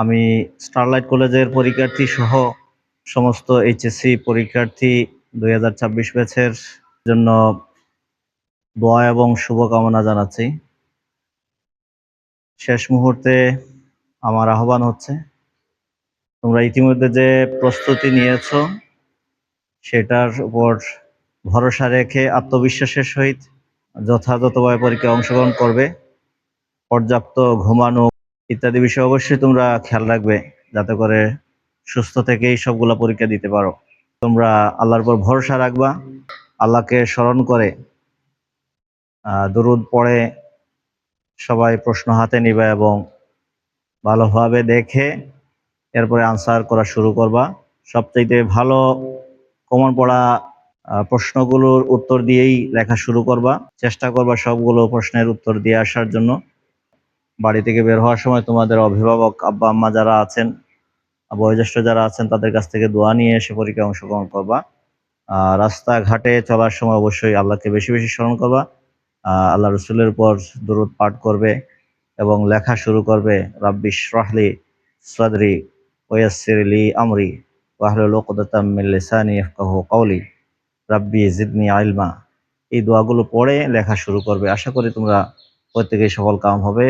আমি স্টারলাইট কলেজের পরীক্ষার্থী সহ সমস্ত এইচএসসি পরীক্ষার্থী 2026 ব্যাচের জন্য দোয়া এবং শুভকামনা জানাচ্ছি। শেষ মুহূর্তে আমার আহ্বান হচ্ছে, তোমরা ইতিমধ্যে যে প্রস্তুতি নিয়েছো সেটার উপর ভরসা রেখে আত্মবিশ্বাসের সহিত যথাযথভাবে পরীক্ষায় অংশগ্রহণ করবে। পর্যাপ্ত ঘুমানো ইত্যাদি বিষয় অবশ্যই তোমরা খেয়াল রাখবে, যাতে করে সুস্থ থেকেই সবগুলা পরীক্ষা দিতে পারো। তোমরা আল্লাহর উপর ভরসা রাখবা, আল্লাহকে স্মরণ করে দুরূদ পড়ে সবাই প্রশ্ন হাতে নিবা এবং ভালোভাবে দেখে এরপরে আনসার করা শুরু করবা। সবচাইতে ভালো কমন পড়া প্রশ্নগুলোর উত্তর দিয়েই লেখা শুরু করবা। চেষ্টা করবা সবগুলো প্রশ্নের উত্তর দিয়ে আসার জন্য। বাড়ি থেকে বের হওয়ার সময় তোমাদের অভিভাবক আব্বা আম্মা যারা আছেন, বয়োজ্যেষ্ঠ যারা আছেন, তাদের কাছ থেকে দোয়া নিয়ে এসে পরীক্ষায় অংশগ্রহণ করবা। রাস্তাঘাটে চলার সময় অবশ্যই আল্লাহকে বেশি বেশি স্মরণ করবা, আল্লাহ রসুলের উপর দুরূদ পাঠ করবে এবং লেখা শুরু করবে। রাব্বি ইশরাহ লি সাদরি ওয়াইয়াসসির লি আমরি ওয়াহলুল উকদাতাম মিন লিসানি ইয়াফকাহু কওলি রাব্বি জিদনি ইলমা। এই দোয়াগুলো পড়ে লেখা শুরু করবে। আশা করি তোমরা প্রত্যেকেই সফল কাম হবে।